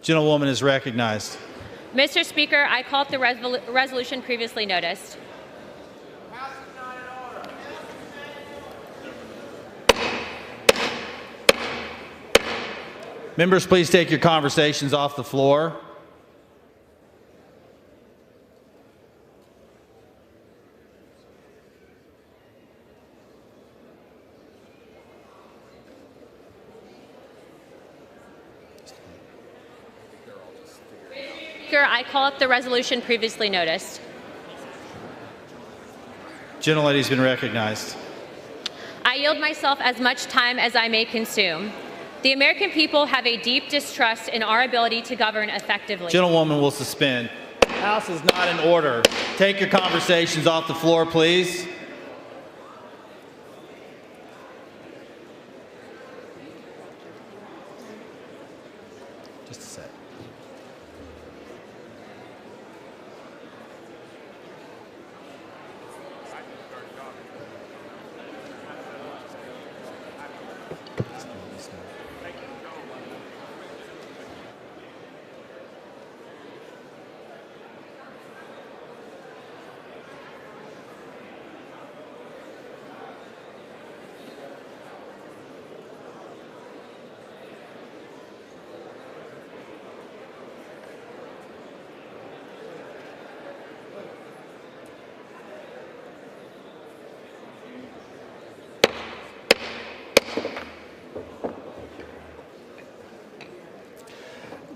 Gentlewoman is recognized. Mr. Speaker, I call up the resolution previously noticed. Members, please take your conversations off the floor. Speaker, I call up the resolution previously noticed. Gentlelady's been recognized. I yield myself as much time as I may consume. The American people have a deep distrust in our ability to govern effectively. Gentlewoman will suspend. The House is not in order. Take your conversations off the floor, please. Just a sec.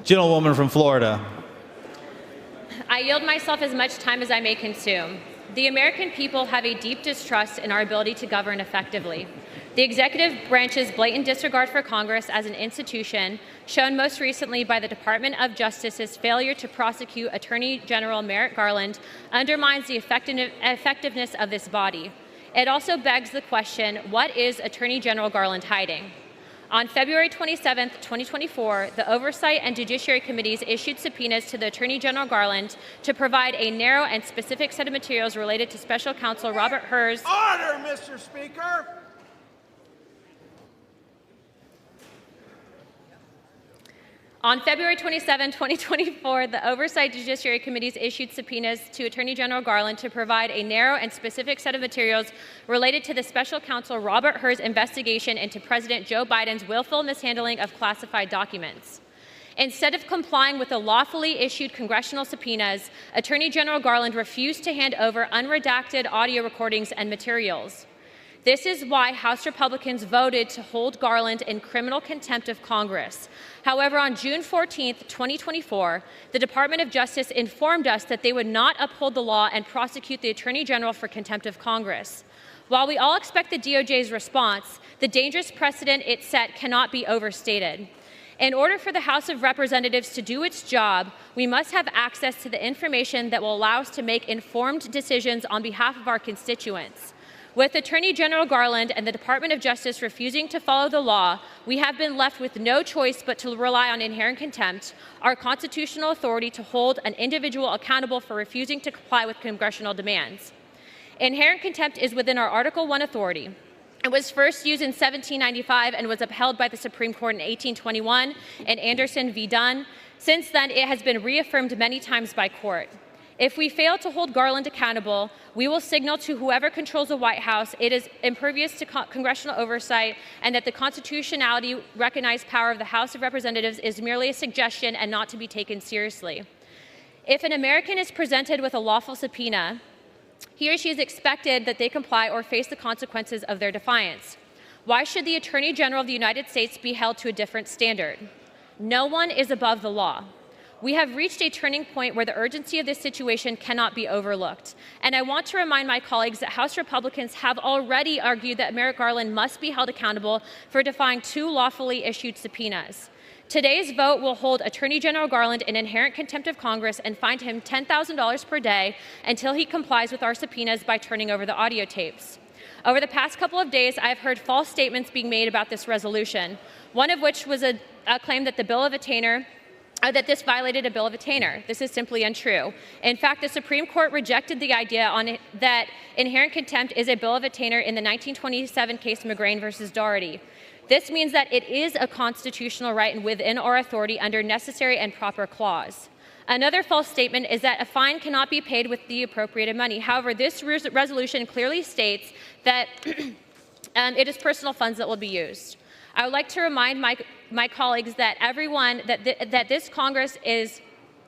Gentlewoman from Florida. I yield myself as much time as I may consume. The American people have a deep distrust in our ability to govern effectively. The executive branch's blatant disregard for Congress as an institution, shown most recently by the Department of Justice's failure to prosecute Attorney General Merrick Garland, undermines the effectiveness of this body. It also begs the question, what is Attorney General Garland hiding? On February 27, 2024, the Oversight and Judiciary Committees issued subpoenas to the Attorney General Garland to provide a narrow and specific set of materials related to Special Counsel Robert Hur's. Order, Mr. Speaker! On February 27, 2024, the Oversight Judiciary Committees issued subpoenas to Attorney General Garland to provide a narrow and specific set of materials related to the Special Counsel Robert Hur's investigation into President Joe Biden's willful mishandling of classified documents. Instead of complying with the lawfully issued congressional subpoenas, Attorney General Garland refused to hand over unredacted audio recordings and materials. This is why House Republicans voted to hold Garland in criminal contempt of Congress. However, on June 14, 2024, the Department of Justice informed us that they would not uphold the law and prosecute the Attorney General for contempt of Congress. While we all expect the DOJ's response, the dangerous precedent it set cannot be overstated. In order for the House of Representatives to do its job, we must have access to the information that will allow us to make informed decisions on behalf of our constituents. With Attorney General Garland and the Department of Justice refusing to follow the law, we have been left with no choice but to rely on inherent contempt, our constitutional authority to hold an individual accountable for refusing to comply with congressional demands. Inherent contempt is within our Article I authority. It was first used in 1795 and was upheld by the Supreme Court in 1821 in Anderson v. Dunn. Since then, it has been reaffirmed many times by court. If we fail to hold Garland accountable, we will signal to whoever controls the White House it is impervious to congressional oversight and that the constitutionally recognized power of the House of Representatives is merely a suggestion and not to be taken seriously. If an American is presented with a lawful subpoena, he or she is expected that they comply or face the consequences of their defiance. Why should the Attorney General of the United States be held to a different standard? No one is above the law. We have reached a turning point where the urgency of this situation cannot be overlooked. And I want to remind my colleagues that House Republicans have already argued that Merrick Garland must be held accountable for defying 2 lawfully issued subpoenas. Today's vote will hold Attorney General Garland in inherent contempt of Congress and fine him $10,000 per day until he complies with our subpoenas by turning over the audio tapes. Over the past couple of days, I have heard false statements being made about this resolution, one of which was a claim that the bill of attainder that this violated a bill of attainder. This is simply untrue. In fact, the Supreme Court rejected the idea that inherent contempt is a bill of attainder in the 1927 case McGrain versus Dortie. This means that it is a constitutional right and within our authority under necessary and proper clause. Another false statement is that a fine cannot be paid with the appropriated money. However, this resolution clearly states that it is personal funds that will be used. I would like to remind my colleagues that that this Congress is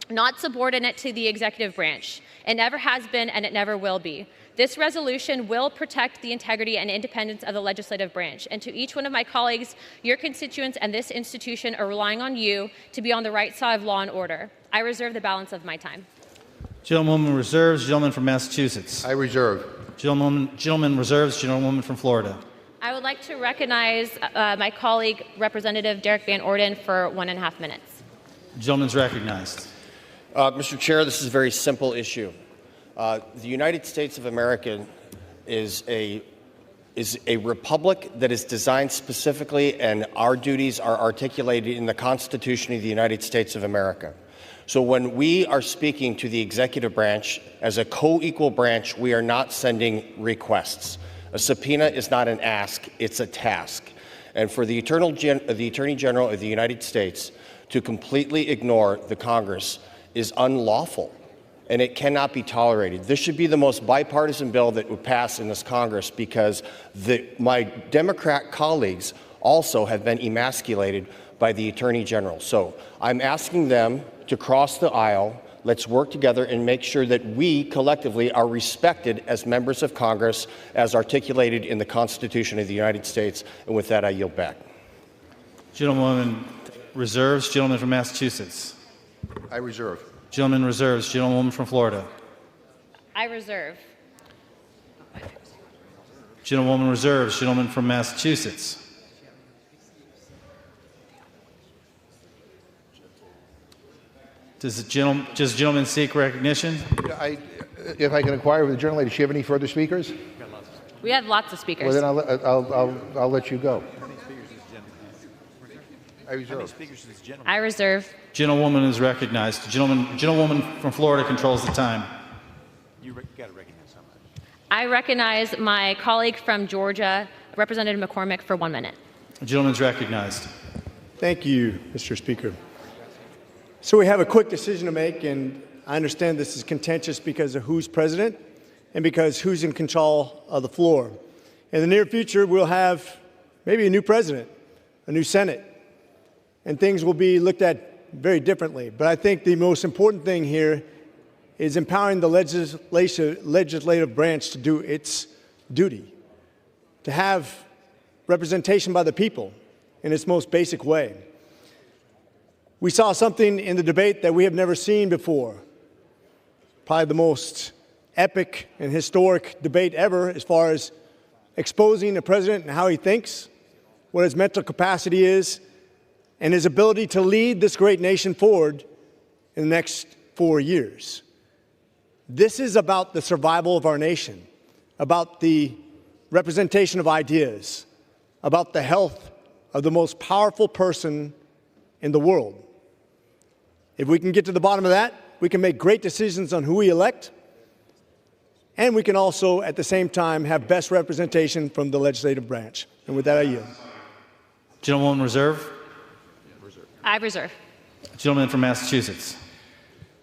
not subordinate to the executive branch. It never has been and it never will be. This resolution will protect the integrity and independence of the legislative branch. And to each one of my colleagues, your constituents and this institution are relying on you to be on the right side of law and order. I reserve the balance of my time. Gentlewoman reserves. Gentleman from Massachusetts. I reserve. Gentleman reserves. Gentlewoman from Florida. I would like to recognize my colleague, Representative Derek Van Orden, for 1.5 minutes. Gentleman's recognized. Mr. Chair, this is a very simple issue. The United States of America is a republic that is designed specifically, and our duties are articulated in the Constitution of the United States of America. So when we are speaking to the executive branch as a co-equal branch, we are not sending requests. A subpoena is not an ask, it's a task. And for the Attorney General of the United States to completely ignore the Congress is unlawful, and it cannot be tolerated. This should be the most bipartisan bill that would pass in this Congress, because my Democrat colleagues also have been emasculated by the Attorney General. So I'm asking them to cross the aisle. Let's work together and make sure that we collectively are respected as members of Congress as articulated in the Constitution of the United States. And with that, I yield back. Gentlewoman reserves. Gentleman from Massachusetts. I reserve. Gentleman reserves. Gentlewoman from Florida. I reserve. Gentlewoman reserves. Gentleman from Massachusetts. Does the gentleman seek recognition? If I can inquire with the gentlelady, does she have any further speakers? We have lots of speakers. Well, then I'll let you go. I reserve. I reserve. Gentlewoman is recognized. Gentlewoman from Florida controls the time. You got to recognize somebody. I recognize my colleague from Georgia, Representative McCormick, for 1 minute. The gentleman's recognized. Thank you, Mr. Speaker. So we have a quick decision to make, and I understand this is contentious because of who's president and because who's in control of the floor. In the near future, we'll have maybe a new president, a new Senate, and things will be looked at very differently. But I think the most important thing here is empowering the legislative branch to do its duty, to have representation by the people in its most basic way. We saw something in the debate that we have never seen before, probably the most epic and historic debate ever as far as exposing the president and how he thinks, what his mental capacity is, and his ability to lead this great nation forward in the next 4 years. This is about the survival of our nation, about the representation of ideas, about the health of the most powerful person in the world. If we can get to the bottom of that, we can make great decisions on who we elect, and we can also, at the same time, have best representation from the legislative branch. And with that, I yield. Gentlewoman reserve. I reserve. Gentleman from Massachusetts.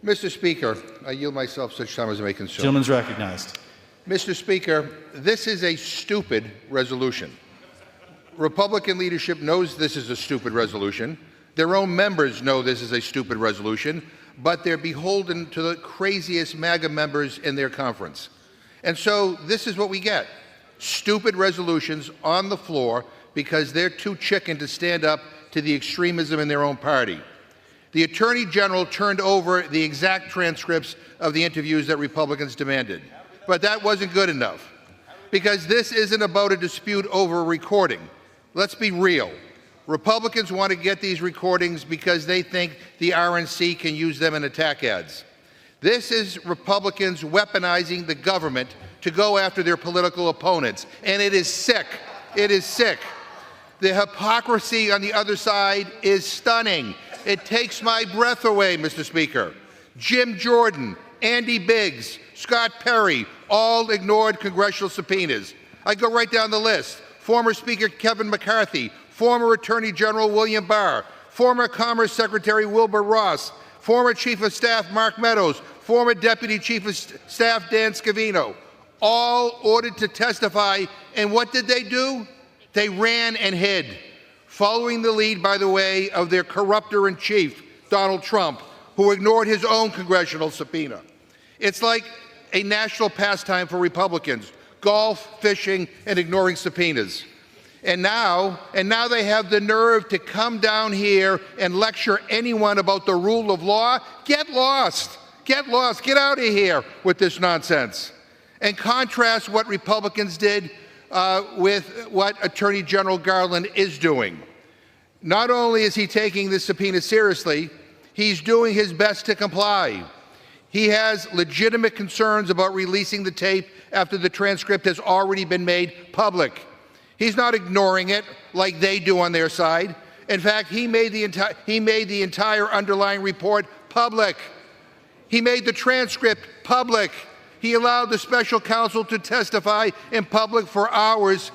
Mr. Speaker, I yield myself such time as I may consume. Gentleman's recognized. Mr. Speaker, this is a stupid resolution. Republican leadership knows this is a stupid resolution. Their own members know this is a stupid resolution, but they're beholden to the craziest MAGA members in their conference. And so this is what we get. Stupid resolutions on the floor because they're too chicken to stand up to the extremism in their own party. The Attorney General turned over the exact transcripts of the interviews that Republicans demanded. But that wasn't good enough, because this isn't about a dispute over a recording. Let's be real. Republicans want to get these recordings because they think the RNC can use them in attack ads. This is Republicans weaponizing the government to go after their political opponents, and it is sick. It is sick. The hypocrisy on the other side is stunning. It takes my breath away, Mr. Speaker. Jim Jordan, Andy Biggs, Scott Perry all ignored congressional subpoenas. I go right down the list. Former Speaker Kevin McCarthy, former Attorney General William Barr, former Commerce Secretary Wilbur Ross, former Chief of Staff Mark Meadows, former Deputy Chief of Staff Dan Scavino, all ordered to testify. And what did they do? They ran and hid, following the lead, by the way, of their corrupter-in-chief, Donald Trump, who ignored his own congressional subpoena. It's like a national pastime for Republicans: golf, fishing, and ignoring subpoenas. And now they have the nerve to come down here and lecture anyone about the rule of law. Get lost. Get lost. Get out of here with this nonsense. And contrast what Republicans did with what Attorney General Garland is doing. Not only is he taking this subpoena seriously, he's doing his best to comply. He has legitimate concerns about releasing the tape after the transcript has already been made public. He's not ignoring it like they do on their side. In fact, he made the entire underlying report public. He made the transcript public. He allowed the special counsel to testify in public for hours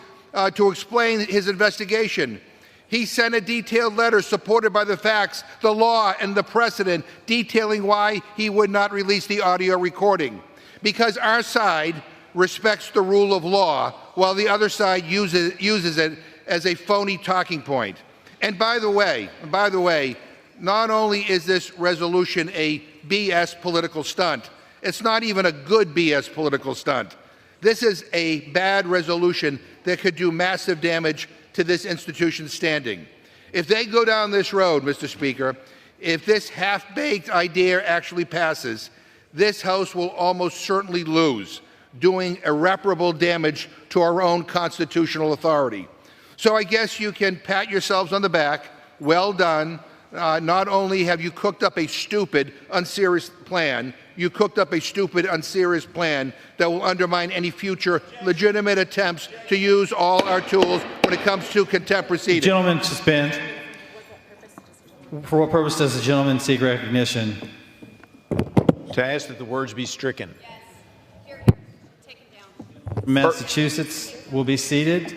to explain his investigation. He sent a detailed letter supported by the facts, the law, and the precedent, detailing why he would not release the audio recording. Because our side respects the rule of law, while the other side uses it as a phony talking point. And by the way, not only is this resolution a BS political stunt, it's not even a good BS political stunt. This is a bad resolution that could do massive damage to this institution's standing. If they go down this road, Mr. Speaker, if this half-baked idea actually passes, this House will almost certainly lose, doing irreparable damage to our own constitutional authority. So I guess you can pat yourselves on the back. Well done. Not only have you cooked up a stupid, unserious plan, you cooked up a stupid, unserious plan that will undermine any future legitimate attempts to use all our tools when it comes to contempt proceedings. Gentlemen, suspend. For what purpose does the gentleman seek recognition? To ask that the words be stricken. Massachusetts will be seated.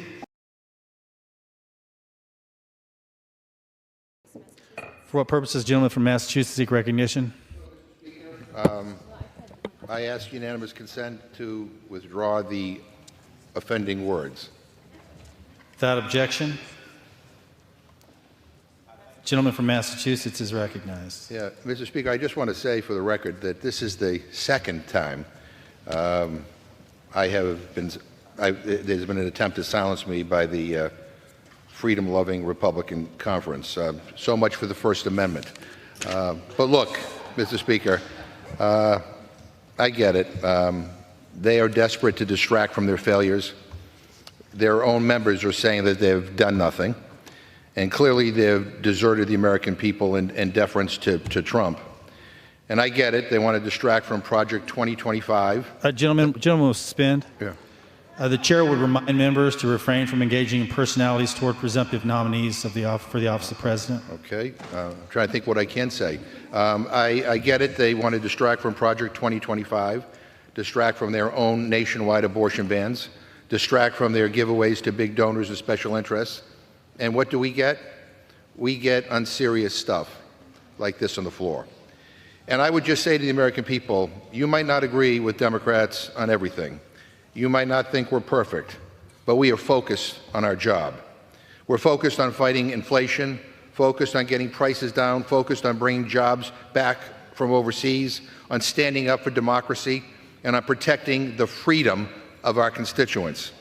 For what purpose does the gentleman from Massachusetts seek recognition? I ask unanimous consent to withdraw the offending words. Without objection, gentleman from Massachusetts is recognized. Yeah, Mr. Speaker, I just want to say for the record that this is the second time there's been an attempt to silence me by the freedom-loving Republican conference. So much for the First Amendment. But look, Mr. Speaker, I get it. They are desperate to distract from their failures. Their own members are saying that they've done nothing. And clearly they've deserted the American people in deference to Trump. And I get it. They want to distract from Project 2025. Gentlemen will suspend. Yeah. The chair would remind members to refrain from engaging in personalities toward presumptive nominees for the office of president. Okay. I'm trying to think what I can say. I get it. They want to distract from Project 2025, distract from their own nationwide abortion bans, distract from their giveaways to big donors and special interests. And what do we get? We get unserious stuff like this on the floor. And I would just say to the American people, you might not agree with Democrats on everything. You might not think we're perfect, but we are focused on our job. We're focused on fighting inflation, focused on getting prices down, focused on bringing jobs back from overseas, on standing up for democracy, and on protecting the freedom of our constituents.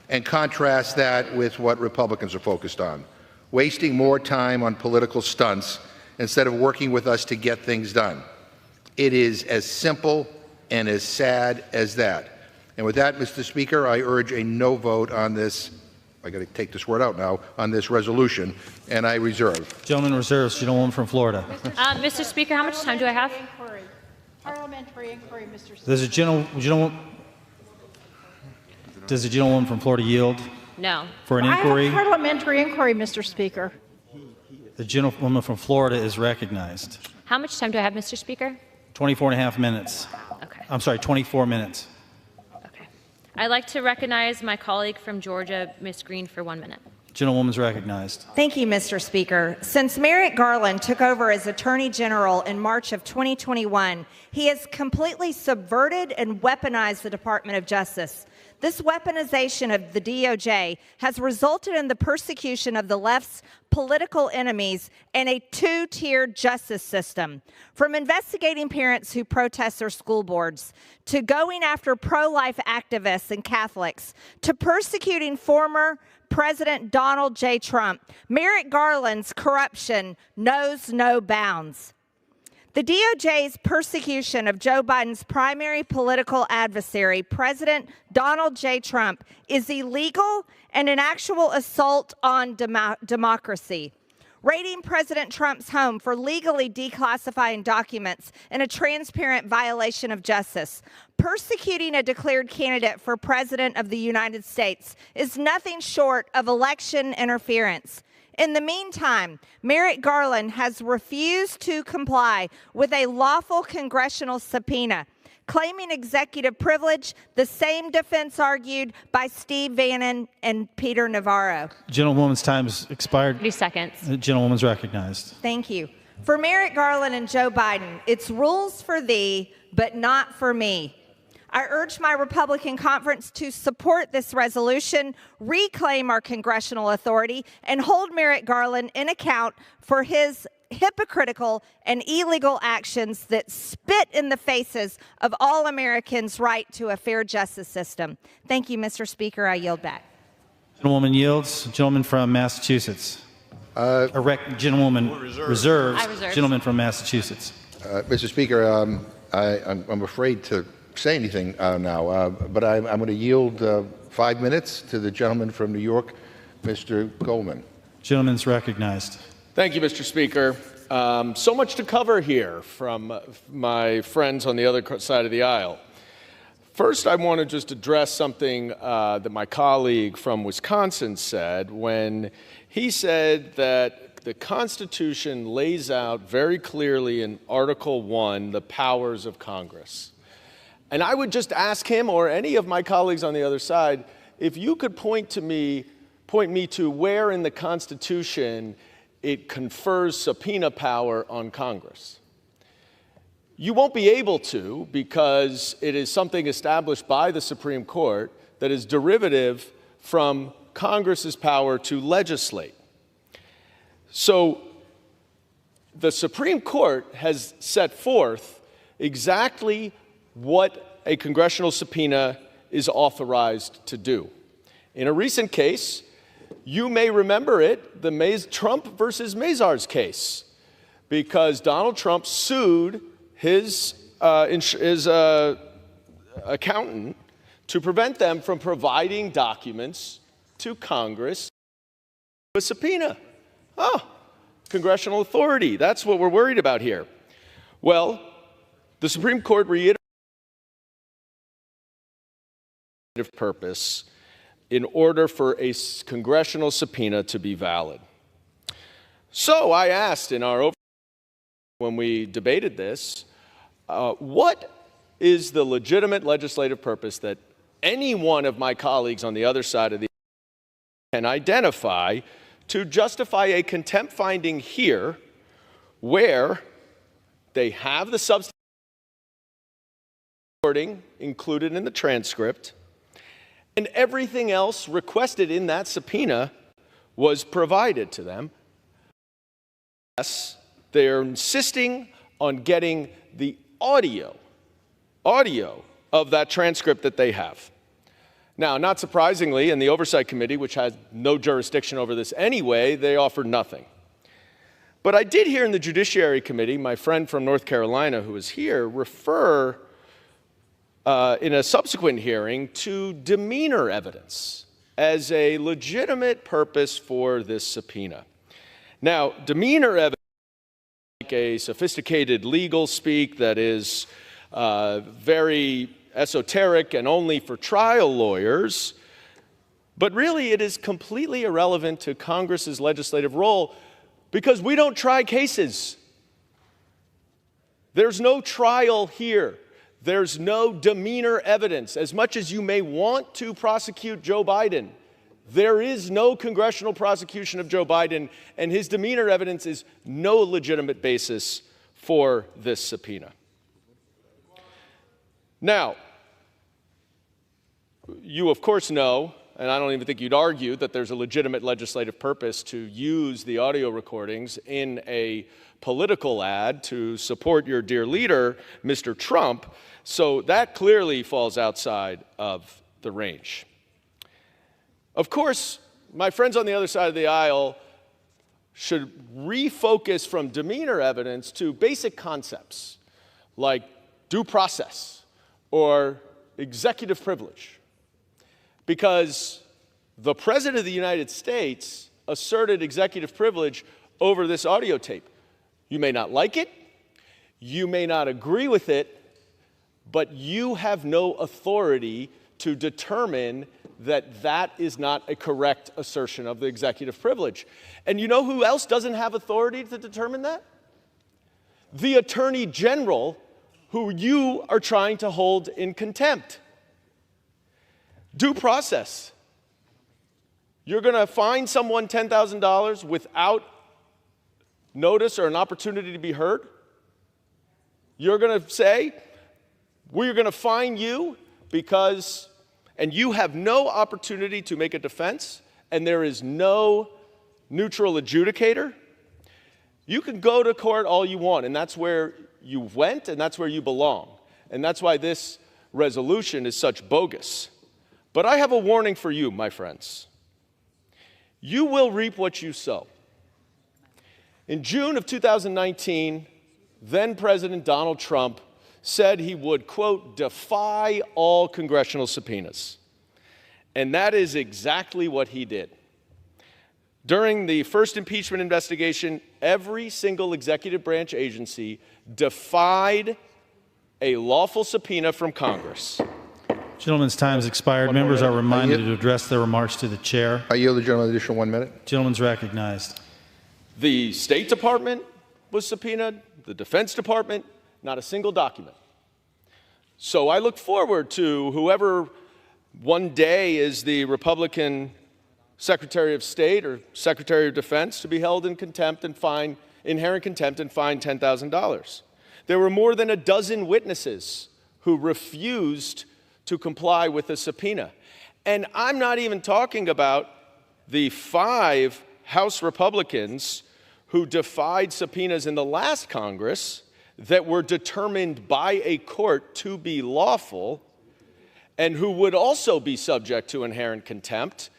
And contrast that with what Republicans are focused on, wasting more time on political stunts instead of working with us to get things done. It is as simple and as sad as that. And with that, Mr. Speaker, I urge a no vote on this. I got to take this word out now on this resolution, and I reserve. Gentleman reserves. Gentlewoman from Florida. Mr. Speaker, how much time do I have? Parliamentary inquiry, Mr. Speaker. Does the gentlewoman from Florida yield? No. For an inquiry? I have a parliamentary inquiry, Mr. Speaker. The gentlewoman from Florida is recognized. How much time do I have, Mr. Speaker? 24 and a half minutes. Okay. I'm sorry, 24 minutes. Okay. I'd like to recognize my colleague from Georgia, Ms. Green, for 1 minute. Gentlewoman's recognized. Thank you, Mr. Speaker. Since Merrick Garland took over as Attorney General in March of 2021, he has completely subverted and weaponized the Department of Justice. This weaponization of the DOJ has resulted in the persecution of the left's political enemies and a two-tiered justice system. From investigating parents who protest their school boards, to going after pro-life activists and Catholics, to persecuting former President Donald J. Trump, Merrick Garland's corruption knows no bounds. The DOJ's persecution of Joe Biden's primary political adversary, President Donald J. Trump, is illegal and an actual assault on democracy. Raiding President Trump's home for legally declassifying documents in a transparent violation of justice. Persecuting a declared candidate for President of the United States is nothing short of election interference. In the meantime, Merrick Garland has refused to comply with a lawful congressional subpoena, claiming executive privilege, the same defense argued by Steve Bannon and Peter Navarro. Gentlewoman's time has expired. 30 seconds. The gentlewoman's recognized. Thank you. For Merrick Garland and Joe Biden, it's rules for thee, but not for me. I urge my Republican conference to support this resolution, reclaim our congressional authority, and hold Merrick Garland in account for his hypocritical and illegal actions that spit in the faces of all Americans' right to a fair justice system. Thank you, Mr. Speaker. I yield back. Gentlewoman yields. Gentleman from Massachusetts. Gentlewoman reserves. Gentleman from Massachusetts. Mr. Speaker, I'm afraid to say anything now, but I'm going to yield 5 minutes to the gentleman from New York, Mr. Goldman. Gentleman's recognized. Thank you, Mr. Speaker. So much to cover here from my friends on the other side of the aisle. First, I want to just address something that my colleague from Wisconsin said when he said that the Constitution lays out very clearly in Article 1 the powers of Congress. And I would just ask him or any of my colleagues on the other side, if you could point me to where in the Constitution it confers subpoena power on Congress. You won't be able to because it is something established by the Supreme Court that is derivative from Congress's power to legislate. So the Supreme Court has set forth exactly what a congressional subpoena is authorized to do. In a recent case, you may remember it, the Trump versus Mazars case, because Donald Trump sued his accountant to prevent them from providing documents to Congress with a subpoena. Oh, congressional authority. That's what we're worried about here. Well, the Supreme Court reiterated purpose in order for a congressional subpoena to be valid. So I asked in our oversight when we debated this, what is the legitimate legislative purpose that any one of my colleagues on the other side of the can identify to justify a contempt finding here where they have the substance recording included in the transcript, and everything else requested in that subpoena was provided to them. Yes, they're insisting on getting the audio of that transcript that they have. Now, not surprisingly, in the Oversight Committee, which has no jurisdiction over this anyway, they offered nothing. But I did hear in the Judiciary Committee, my friend from North Carolina who is here, refer in a subsequent hearing to demeanor evidence as a legitimate purpose for this subpoena. Now, demeanor evidence is like a sophisticated legal speak that is very esoteric and only for trial lawyers, but really it is completely irrelevant to Congress's legislative role because we don't try cases. There's no trial here. There's no demeanor evidence. As much as you may want to prosecute Joe Biden, There is no congressional prosecution of Joe Biden, and his demeanor evidence is no legitimate basis for this subpoena. Now, you of course know, and I don't even think you'd argue, that there's a legitimate legislative purpose to use the audio recordings in a political ad to support your dear leader, Mr. Trump, so that clearly falls outside of the range. Of course, my friends on the other side of the aisle should refocus from demeanor evidence to basic concepts like due process or executive privilege, because the President of the United States asserted executive privilege over this audio tape. You may not like it, you may not agree with it, but you have no authority to determine that that is not a correct assertion of the executive privilege. And you know who else doesn't have authority to determine that? The Attorney General, who you are trying to hold in contempt. Due process. You're going to fine someone $10,000 without notice or an opportunity to be heard? You're going to say, we're going to fine you because, and you have no opportunity to make a defense, and there is no neutral adjudicator? You can go to court all you want, and that's where you went, and that's where you belong. And that's why this resolution is such bogus. But I have a warning for you, my friends. You will reap what you sow. In June of 2019, then President Donald Trump said he would, quote, defy all congressional subpoenas. And that is exactly what he did. During the first impeachment investigation, every single executive branch agency defied a lawful subpoena from Congress. Gentleman's time has expired. Members are reminded to address their remarks to the chair. I yield the gentleman an additional 1 minute. Gentleman's recognized. The State Department was subpoenaed, the Defense Department, not a single document. So I look forward to whoever one day is the Republican Secretary of State or Secretary of Defense to be held in contempt and fined, inherent contempt and fined $10,000. There were more than a dozen witnesses who refused to comply with the subpoena. And I'm not even talking about the 5 House Republicans who defied subpoenas in the last Congress that were determined by a court to be lawful and who would also be subject to inherent contempt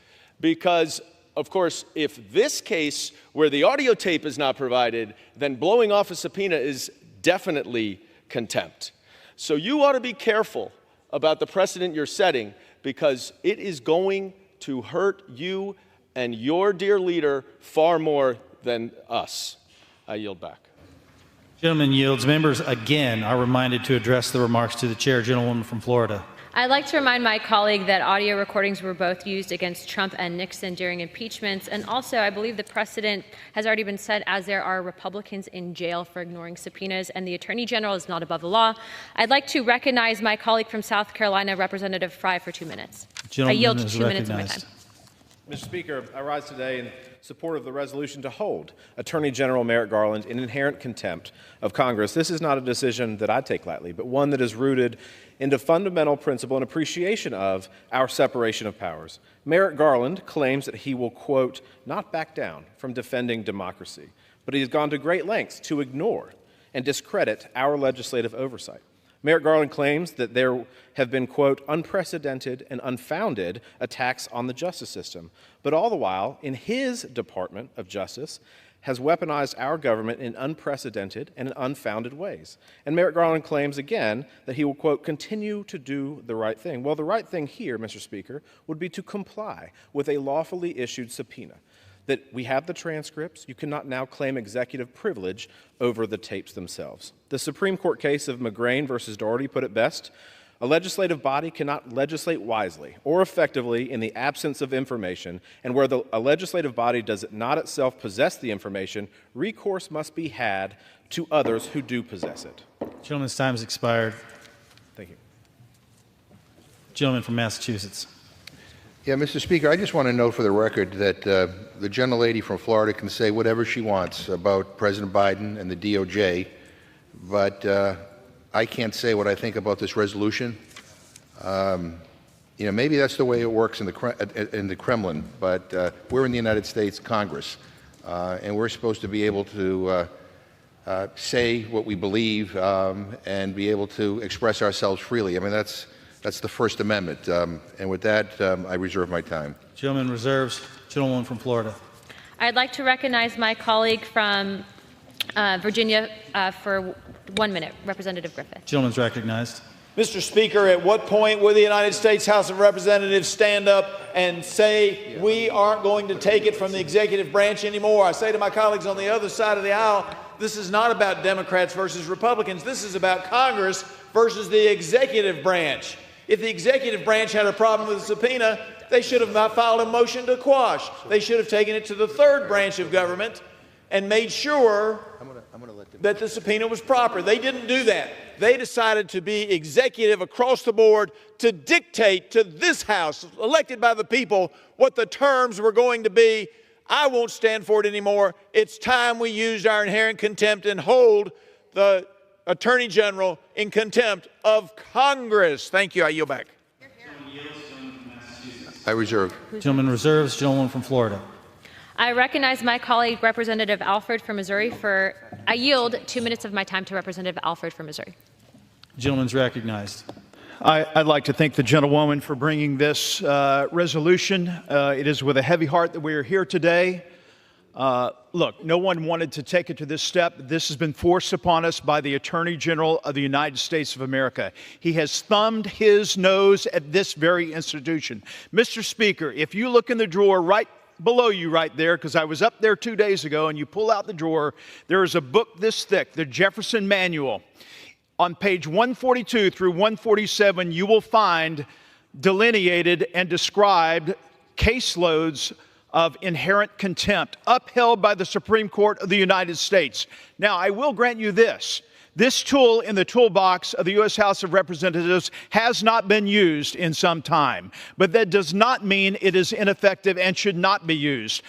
because, of course, if this case where the audio tape is not provided, then blowing off a subpoena is definitely contempt. So you ought to be careful about the precedent you're setting because it is going to hurt you and your dear leader far more than us. I yield back. Gentleman yields. Members again are reminded to address the remarks to the chair. Gentlewoman from Florida. I'd like to remind my colleague that audio recordings were both used against Trump and Nixon during impeachments. And also, I believe the precedent has already been set as there are Republicans in jail for ignoring subpoenas, and the Attorney General is not above the law. I'd like to recognize my colleague from South Carolina, Representative Fry, for 2 minutes. I yield 2 minutes of my time. Mr. Speaker, I rise today in support of the resolution to hold Attorney General Merrick Garland in inherent contempt of Congress. This is not a decision that I take lightly, but one that is rooted in the fundamental principle and appreciation of our separation of powers. Merrick Garland claims that he will, quote, not back down from defending democracy, but he has gone to great lengths to ignore and discredit our legislative oversight. Merrick Garland claims that there have been, quote, unprecedented and unfounded attacks on the justice system, but all the while, in his Department of Justice, has weaponized our government in unprecedented and unfounded ways. And Merrick Garland claims again that he will, quote, continue to do the right thing. Well, the right thing here, Mr. Speaker, would be to comply with a lawfully issued subpoena. That we have the transcripts, you cannot now claim executive privilege over the tapes themselves. The Supreme Court case of McGrain versus Dortie put it best: a legislative body cannot legislate wisely or effectively in the absence of information, and where a legislative body does not itself possess the information, recourse must be had to others who do possess it. Gentleman's time has expired. Thank you. Gentleman from Massachusetts. Yeah, Mr. Speaker, I just want to note for the record that the gentlelady from Florida can say whatever she wants about President Biden and the DOJ, but I can't say what I think about this resolution. Maybe that's the way it works in the Kremlin, but we're in the United States Congress, and we're supposed to be able to say what we believe and be able to express ourselves freely. I mean, that's the First Amendment. And with that, I reserve my time. Gentleman reserves. Gentlewoman from Florida. I'd like to recognize my colleague from Virginia for 1 minute, Representative Griffith. Gentleman's recognized. Mr. Speaker, at what point will the United States House of Representatives stand up and say we aren't going to take it from the executive branch anymore? I say to my colleagues on the other side of the aisle, this is not about Democrats versus Republicans. This is about Congress versus the executive branch. If the executive branch had a problem with the subpoena, they should have not filed a motion to quash. They should have taken it to the third branch of government and made sure that the subpoena was proper. They didn't do that. They decided to be executive across the board to dictate to this House, elected by the people, what the terms were going to be. I won't stand for it anymore. It's time we used our inherent contempt and hold the Attorney General in contempt of Congress. Thank you. I yield back. I reserve. Gentleman reserves. Gentlewoman from Florida. I recognize my colleague, Representative Alford from Missouri, I yield 2 minutes of my time to Representative Alford from Missouri. Gentleman's recognized. I'd like to thank the gentlewoman for bringing this resolution. It is with a heavy heart that we are here today. Look, no one wanted to take it to this step. This has been forced upon us by the Attorney General of the United States of America. He has thumbed his nose at this very institution. Mr. Speaker, if you look in the drawer right below you right there, because I was up there 2 days ago, and you pull out the drawer, there is a book this thick, the Jefferson Manual. On page 142 through 147, you will find delineated and described caseloads of inherent contempt upheld by the Supreme Court of the United States. Now, I will grant you this. This tool in the toolbox of the U.S. House of Representatives has not been used in some time, but that does not mean it is ineffective and should not be used.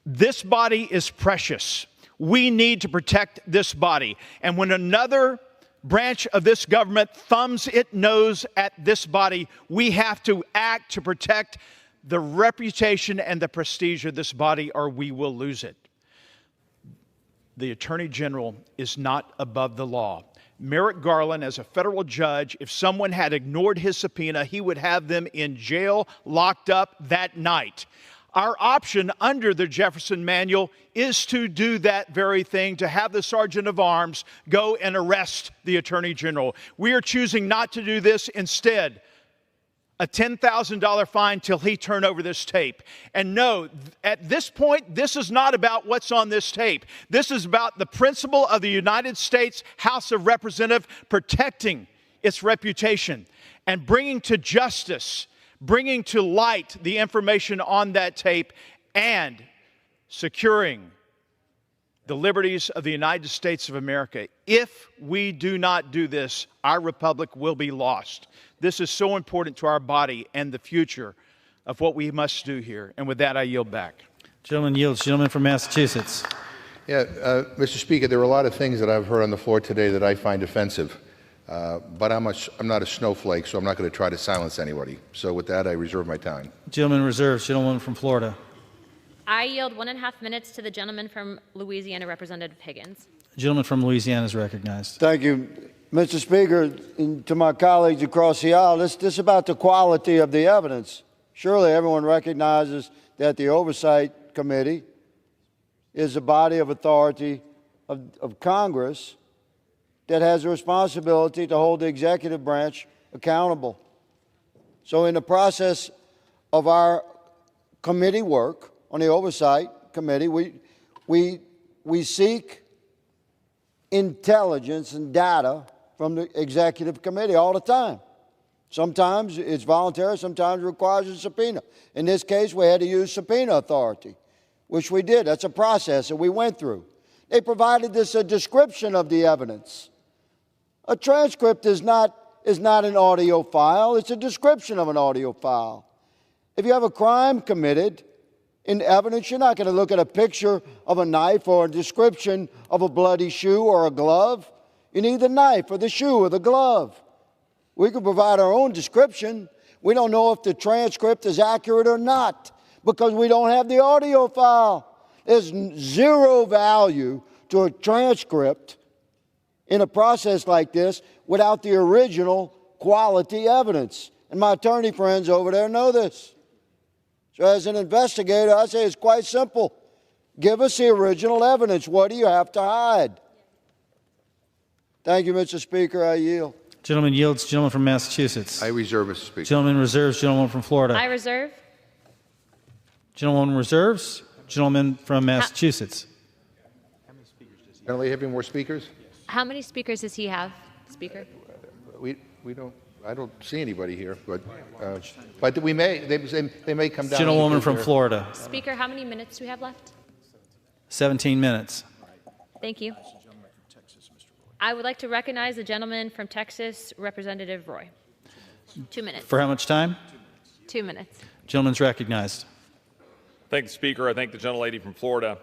This body is precious. We need to protect this body. And when another branch of this government thumbs its nose at this body, we have to act to protect the reputation and the prestige of this body, or we will lose it. The Attorney General is not above the law. Merrick Garland, as a federal judge, if someone had ignored his subpoena, he would have them in jail, locked up that night. Our option under the Jefferson Manual is to do that very thing, to have the Sergeant of Arms go and arrest the Attorney General. We are choosing not to do this. Instead, a $10,000 fine till he turn over this tape. And no, at this point, this is not about what's on this tape. This is about the principle of the United States House of Representatives protecting its reputation and bringing to justice, bringing to light the information on that tape, and securing the liberties of the United States of America. If we do not do this, our republic will be lost. This is so important to our body and the future of what we must do here. And with that, I yield back. Gentleman yields. Gentleman from Massachusetts. Yeah, Mr. Speaker, there are a lot of things that I've heard on the floor today that I find offensive. But I'm not a snowflake, so I'm not going to try to silence anybody. So with that, I reserve my time. Gentleman reserves. Gentleman from Florida. I yield 1.5 minutes to the gentleman from Louisiana, Representative Higgins. Gentleman from Louisiana is recognized. Thank you. Mr. Speaker, and to my colleagues across the aisle, this is about the quality of the evidence. Surely everyone recognizes that the Oversight Committee is a body of authority of Congress that has a responsibility to hold the executive branch accountable. So in the process of our committee work on the Oversight Committee, we seek intelligence and data from the executive committee all the time. Sometimes it's voluntary, sometimes it requires a subpoena. In this case, we had to use subpoena authority, which we did. That's a process that we went through. They provided us a description of the evidence. A transcript is not an audio file, it's a description of an audio file. If you have a crime committed in evidence, you're not going to look at a picture of a knife or a description of a bloody shoe or a glove. You need the knife or the shoe or the glove. We can provide our own description. We don't know if the transcript is accurate or not because we don't have the audio file. There's zero value to a transcript in a process like this without the original quality evidence. And my attorney friends over there know this. So as an investigator, I say it's quite simple. Give us the original evidence. What do you have to hide? Thank you, Mr. Speaker. I yield. Gentleman yields. Gentleman from Massachusetts. I reserve, Mr. Speaker. Gentleman reserves. Gentleman from Florida. I reserve. Gentleman reserves. Gentleman from Massachusetts. Don't we have any more speakers? How many speakers does he have, Speaker? We don't. I don't see anybody here, but we may. They may come down. Gentlewoman from Florida. Speaker, how many minutes do we have left? 17 minutes. Thank you. I would like to recognize the gentleman from Texas, Representative Roy. 2 minutes. For how much time? 2 minutes. Gentleman's recognized. Thank the Speaker. I thank the gentlelady from Florida.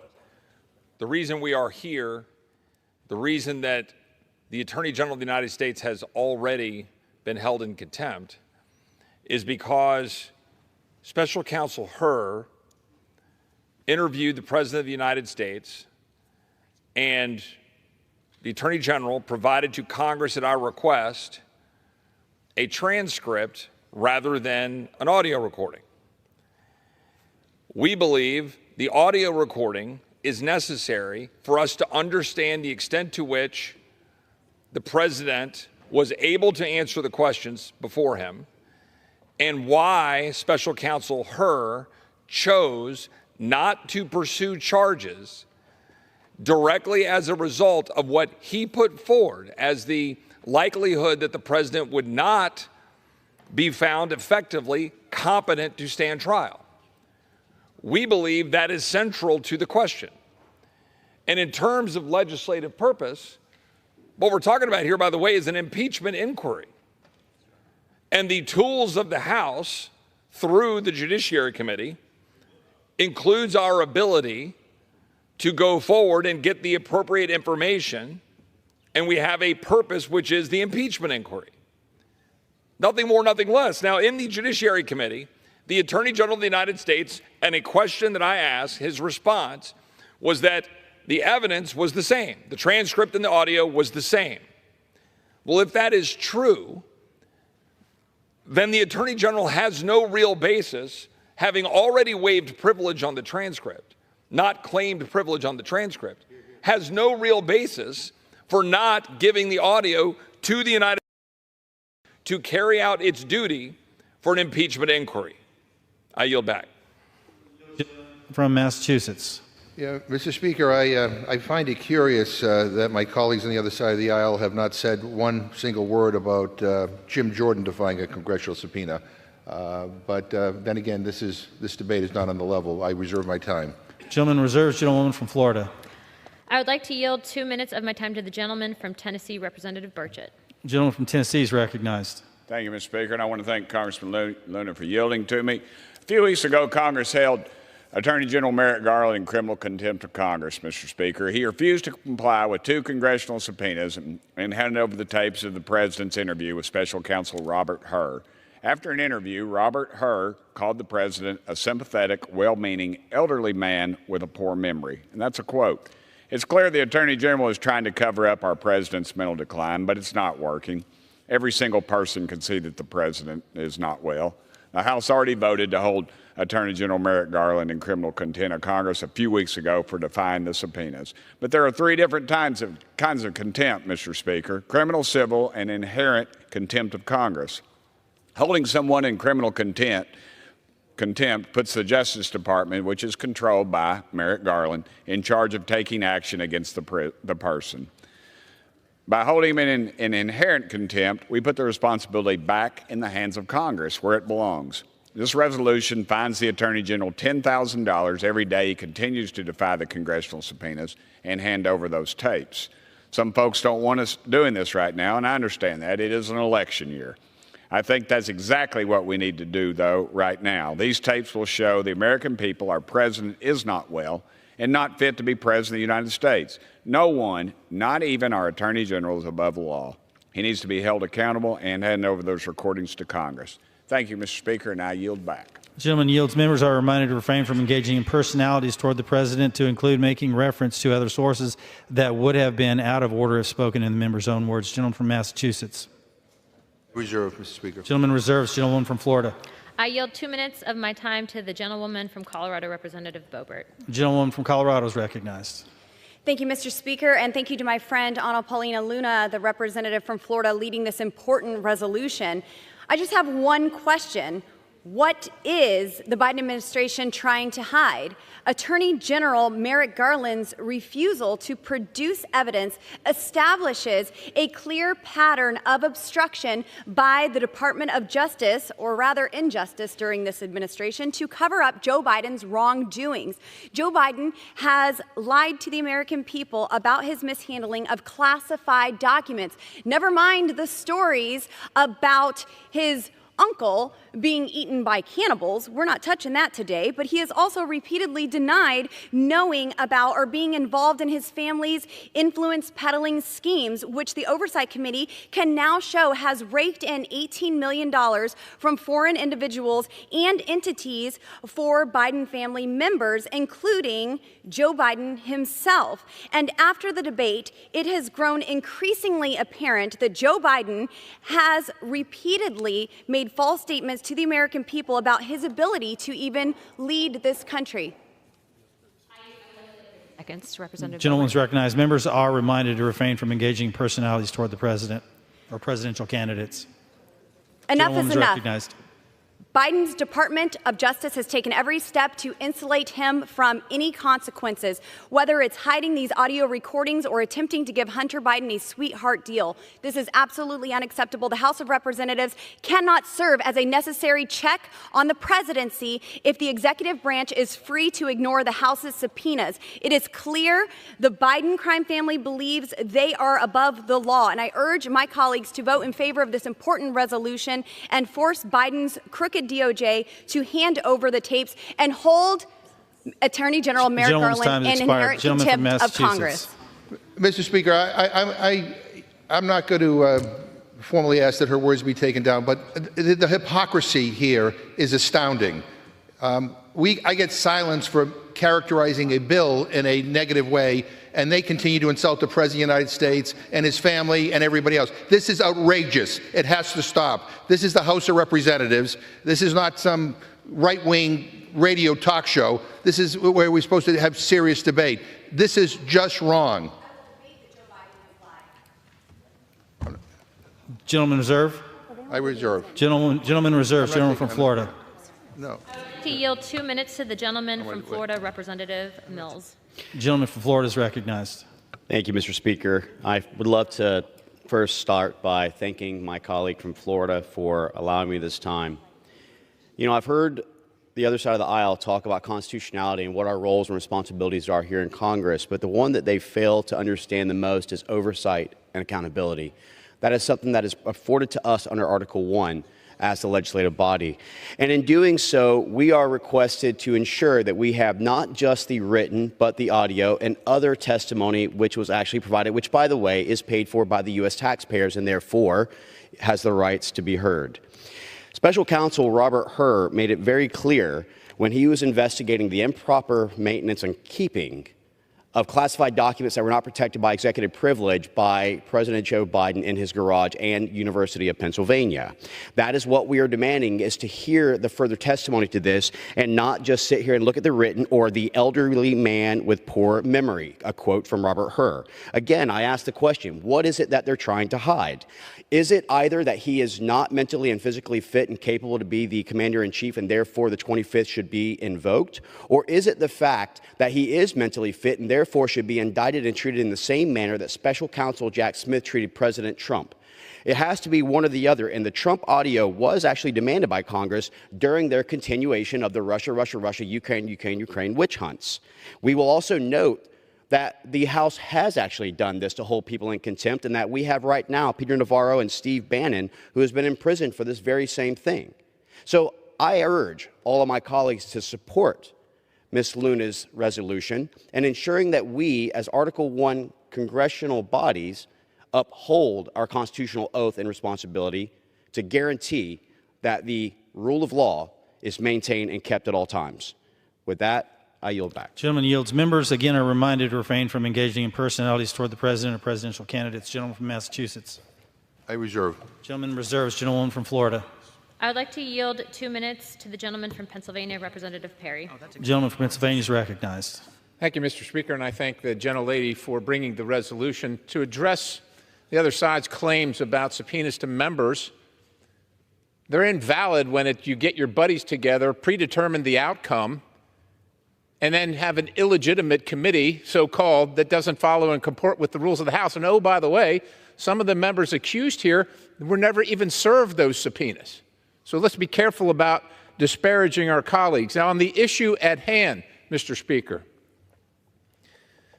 The reason we are here, the reason that the Attorney General of the United States has already been held in contempt is because Special Counsel Hur interviewed the President of the United States, and the Attorney General provided to Congress at our request a transcript rather than an audio recording. We believe the audio recording is necessary for us to understand the extent to which the President was able to answer the questions before him and why Special Counsel Hur chose not to pursue charges directly as a result of what he put forward as the likelihood that the President would not be found effectively competent to stand trial. We believe that is central to the question. And in terms of legislative purpose, what we're talking about here, by the way, is an impeachment inquiry. And the tools of the House through the Judiciary Committee includes our ability to go forward and get the appropriate information, and we have a purpose, which is the impeachment inquiry. Nothing more, nothing less. Now, in the Judiciary Committee, the Attorney General of the United States, and a question that I asked, his response was that the evidence was the same. The transcript and the audio was the same. Well, if that is true, then the Attorney General has no real basis, having already waived privilege on the transcript, not claimed privilege on the transcript, has no real basis for not giving the audio to the United States to carry out its duty for an impeachment inquiry. I yield back. From Massachusetts. Yeah, Mr. Speaker, I find it curious that my colleagues on the other side of the aisle have not said one single word about Jim Jordan defying a congressional subpoena. But then again, this debate is not on the level. I reserve my time. Gentleman reserves. Gentlewoman from Florida. I would like to yield 2 minutes of my time to the gentleman from Tennessee, Representative Burchett. Gentleman from Tennessee is recognized. Thank you, Mr. Speaker, and I want to thank Congressman Luna for yielding to me. A few weeks ago, Congress held Attorney General Merrick Garland in criminal contempt of Congress, Mr. Speaker. He refused to comply with 2 congressional subpoenas and handed over the tapes of the President's interview with Special Counsel Robert Hur. After an interview, Robert Hur called the President a sympathetic, well-meaning, elderly man with a poor memory. And that's a quote. It's clear the Attorney General is trying to cover up our President's mental decline, but it's not working. Every single person can see that the President is not well. The House already voted to hold Attorney General Merrick Garland in criminal contempt of Congress a few weeks ago for defying the subpoenas. But there are 3 different kinds of contempt, Mr. Speaker: criminal, civil, and inherent contempt of Congress. Holding someone in criminal contempt puts the Justice Department, which is controlled by Merrick Garland, in charge of taking action against the person. By holding him in inherent contempt, we put the responsibility back in the hands of Congress, where it belongs. This resolution fines the Attorney General $10,000 every day he continues to defy the congressional subpoenas and hand over those tapes. Some folks don't want us doing this right now, and I understand that. It is an election year. I think that's exactly what we need to do, though, right now. These tapes will show the American people our president is not well and not fit to be president of the United States. No one, not even our attorney general, is above the law. He needs to be held accountable and hand over those recordings to Congress. Thank you, Mr. Speaker, and I yield back. The gentleman yields. Members are reminded to refrain from engaging in personalities toward the president, to include making reference to other sources that would have been out of order if spoken in the member's own words. Gentleman from Massachusetts. Reserved, Mr. Speaker. Gentleman reserves. Gentlewoman from Florida. I yield 2 minutes of my time to the gentlewoman from Colorado, Representative Boebert. Gentlewoman from Colorado is recognized. Thank you, Mr. Speaker, and thank you to my friend Ana Paulina Luna, the representative from Florida, leading this important resolution. I just have one question. What is the Biden administration trying to hide? Attorney General Merrick Garland's refusal to produce evidence establishes a clear pattern of obstruction by the Department of Justice, or rather injustice during this administration, to cover up Joe Biden's wrongdoings. Joe Biden has lied to the American people about his mishandling of classified documents. Never mind the stories about his uncle being eaten by cannibals. We're not touching that today, but he has also repeatedly denied knowing about or being involved in his family's influence peddling schemes, which the Oversight Committee can now show has raked in $18 million from foreign individuals and entities for Biden family members, including Joe Biden himself. And after the debate, it has grown increasingly apparent that Joe Biden has repeatedly made false statements to the American people about his ability to even lead this country. Seconds, Representative. Gentleman's recognized. Members are reminded to refrain from engaging personalities toward the president or presidential candidates. Enough is enough. Recognized. Biden's Department of Justice has taken every step to insulate him from any consequences, whether it's hiding these audio recordings or attempting to give Hunter Biden a sweetheart deal. This is absolutely unacceptable. The House of Representatives cannot serve as a necessary check on the presidency if the executive branch is free to ignore the House's subpoenas. It is clear the Biden crime family believes they are above the law, and I urge my colleagues to vote in favor of this important resolution and force Biden's crooked DOJ to hand over the tapes and hold Attorney General Merrick Garland in inherent contempt of Congress. Mr. Speaker, I'm not going to formally ask that her words be taken down, but the hypocrisy here is astounding. I get silence for characterizing a bill in a negative way, and they continue to insult the President of the United States and his family and everybody else. This is outrageous. It has to stop. This is the House of Representatives. This is not some right-wing radio talk show. This is where we're supposed to have serious debate. This is just wrong. Gentleman reserve. I reserve. Gentleman reserve. Gentleman from Florida. No. To yield 2 minutes to the gentleman from Florida, Representative Mills. Gentleman from Florida is recognized. Thank you, Mr. Speaker. I would love to first start by thanking my colleague from Florida for allowing me this time. You know, I've heard the other side of the aisle talk about constitutionality and what our roles and responsibilities are here in Congress, but the one that they fail to understand the most is oversight and accountability. That is something that is afforded to us under Article 1 as the legislative body. And in doing so, we are requested to ensure that we have not just the written, but the audio and other testimony which was actually provided, which, by the way, is paid for by the U.S. taxpayers and therefore has the rights to be heard. Special Counsel Robert Hur made it very clear when he was investigating the improper maintenance and keeping of classified documents that were not protected by executive privilege by President Joe Biden in his garage and University of Pennsylvania. That is what we are demanding, is to hear the further testimony to this and not just sit here and look at the written or the elderly man with poor memory, a quote from Robert Hur. Again, I ask the question, what is it that they're trying to hide? Is it either that he is not mentally and physically fit and capable to be the commander-in-chief and therefore the 25th should be invoked? Or is it the fact that he is mentally fit and therefore should be indicted and treated in the same manner that Special Counsel Jack Smith treated President Trump? It has to be one or the other, and the Trump audio was actually demanded by Congress during their continuation of the Russia, Ukraine witch hunts. We will also note that the House has actually done this to hold people in contempt, and that we have right now Peter Navarro and Steve Bannon, who has been in prison for this very same thing. So I urge all of my colleagues to support Ms. Luna's resolution and ensuring that we, as Article 1 congressional bodies, uphold our constitutional oath and responsibility to guarantee that the rule of law is maintained and kept at all times. With that, I yield back. Gentleman yields. Members, again, are reminded to refrain from engaging in personalities toward the president or presidential candidates. Gentleman from Massachusetts. I reserve. Gentleman reserves. Gentlewoman from Florida. I would like to yield 2 minutes to the gentleman from Pennsylvania, Representative Perry. Gentleman from Pennsylvania is recognized. Thank you, Mr. Speaker, and I thank the gentlelady for bringing the resolution to address the other side's claims about subpoenas to members. They're invalid when you get your buddies together, predetermine the outcome, and then have an illegitimate committee, so-called, that doesn't follow and comport with the rules of the House. And oh, by the way, some of the members accused here were never even served those subpoenas. So let's be careful about disparaging our colleagues. Now, on the issue at hand, Mr. Speaker,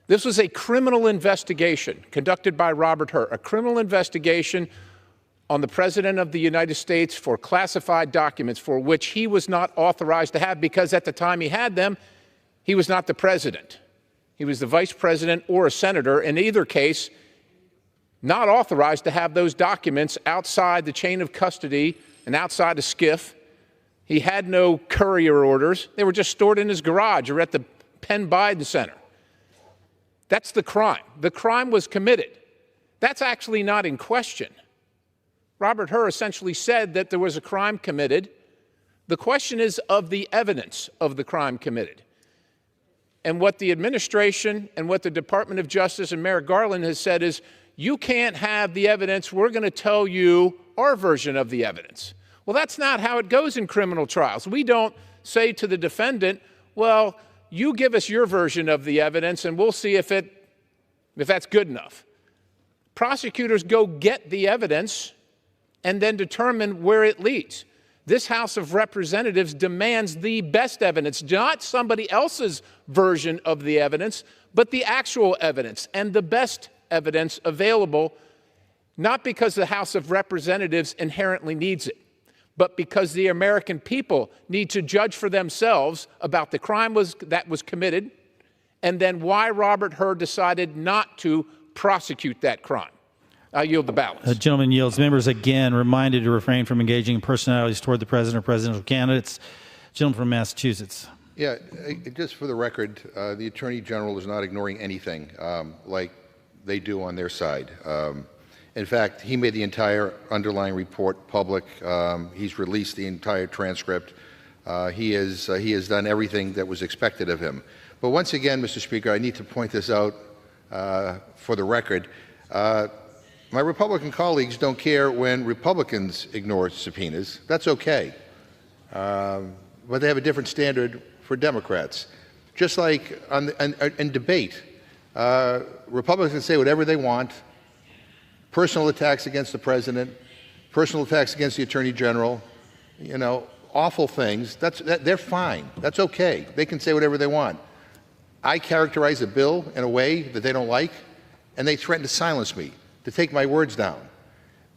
this was a criminal investigation conducted by Robert Hur, a criminal investigation on the President of the United States for classified documents for which he was not authorized to have, because at the time he had them, he was not the president. He was the vice president or a senator. In either case, not authorized to have those documents outside the chain of custody and outside a SCIF. He had no courier orders. They were just stored in his garage or at the Penn Biden Center. That's the crime. The crime was committed. That's actually not in question. Robert Hur essentially said that there was a crime committed. The question is of the evidence of the crime committed. And what the administration and what the Department of Justice and Merrick Garland has said is, you can't have the evidence. We're going to tell you our version of the evidence. Well, that's not how it goes in criminal trials. We don't say to the defendant, well, you give us your version of the evidence and we'll see if that's good enough. Prosecutors go get the evidence and then determine where it leads. This House of Representatives demands the best evidence, not somebody else's version of the evidence, but the actual evidence and the best evidence available, not because the House of Representatives inherently needs it, but because the American people need to judge for themselves about the crime that was committed and then why Robert Hur decided not to prosecute that crime. I yield the balance. The gentleman yields. Members, again, reminded to refrain from engaging in personalities toward the president or presidential candidates. Gentleman from Massachusetts. Yeah, just for the record, the Attorney General is not ignoring anything like they do on their side. In fact, he made the entire underlying report public. He's released the entire transcript. He has done everything that was expected of him. But once again, Mr. Speaker, I need to point this out for the record. My Republican colleagues don't care when Republicans ignore subpoenas. That's okay. But they have a different standard for Democrats. Just like in debate, Republicans can say whatever they want. Personal attacks against the president, personal attacks against the Attorney General, awful things. They're fine. That's okay. They can say whatever they want. I characterize a bill in a way that they don't like, and they threaten to silence me, to take my words down.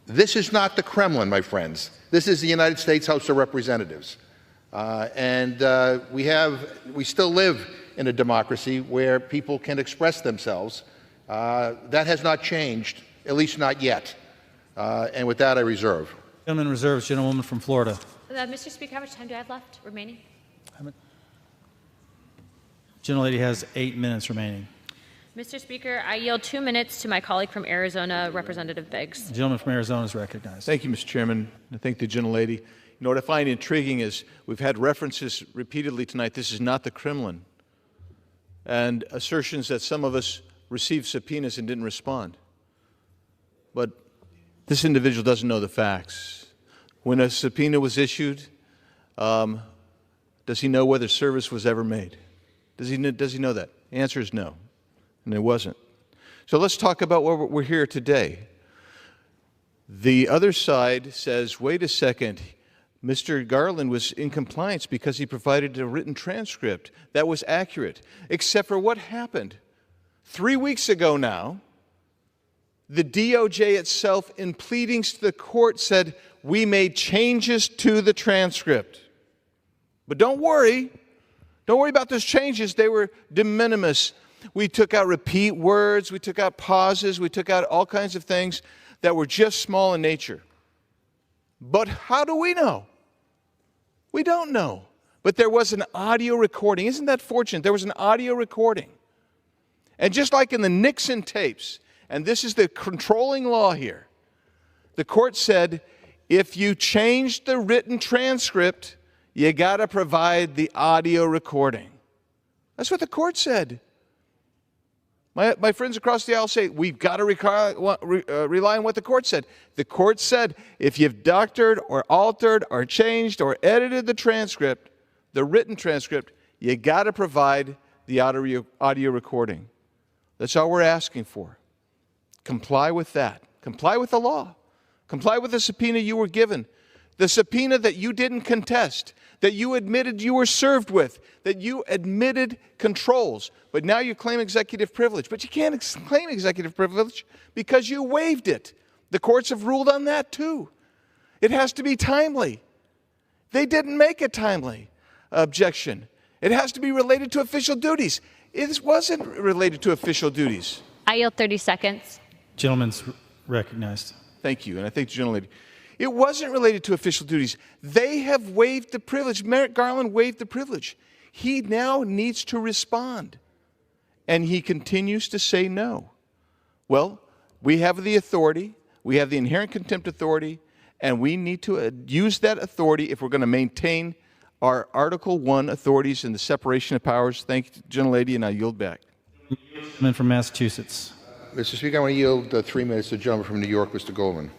This is not the Kremlin, my friends. This is the United States House of Representatives. We still live in a democracy where people can express themselves. That has not changed, at least not yet. And with that, I reserve. Gentleman reserves. Gentlewoman from Florida. Mr. Speaker, how much time do I have left remaining? Gentlelady has 8 minutes remaining. Mr. Speaker, I yield 2 minutes to my colleague from Arizona, Representative Biggs. The gentleman from Arizona is recognized. Thank you, Mr. Chairman. I thank the gentlelady. What I find intriguing is we've had references repeatedly tonight, this is not the Kremlin, and assertions that some of us received subpoenas and didn't respond. But this individual doesn't know the facts. When a subpoena was issued, does he know whether service was ever made? Does he know that? The answer is no, and it wasn't. So let's talk about why we're here today. The other side says, wait a second, Mr. Garland was in compliance because he provided a written transcript that was accurate, except for what happened. 3 weeks ago now, the DOJ itself, in pleadings to the court, said, we made changes to the transcript. But don't worry about those changes. They were de minimis. We took out repeat words, we took out pauses, we took out all kinds of things that were just small in nature. But how do we know? We don't know. But there was an audio recording. Isn't that fortunate? There was an audio recording. And just like in the Nixon tapes, and this is the controlling law here, the court said, if you change the written transcript, you got to provide the audio recording. That's what the court said. My friends across the aisle say, we've got to rely on what the court said. The court said, if you've doctored or altered or changed or edited the transcript, the written transcript, you got to provide the audio recording. That's all we're asking for. Comply with that. Comply with the law. Comply with the subpoena you were given. The subpoena that you didn't contest, that you admitted you were served with, that you admitted controls, but now you claim executive privilege. But you can't claim executive privilege because you waived it. The courts have ruled on that too. It has to be timely. They didn't make a timely objection. It has to be related to official duties. It wasn't related to official duties. I yield 30 seconds. Gentleman's recognized. Thank you, and I thank the gentlelady. It wasn't related to official duties. They have waived the privilege. Merrick Garland waived the privilege. He now needs to respond, and he continues to say no. Well, we have the authority. We have the inherent contempt authority, and we need to use that authority if we're going to maintain our Article I authorities and the separation of powers. Thank you, gentlelady, and I yield back. Gentleman from Massachusetts. Mr. Speaker, I want to yield 3 minutes to the gentleman from New York, Mr. Goldman.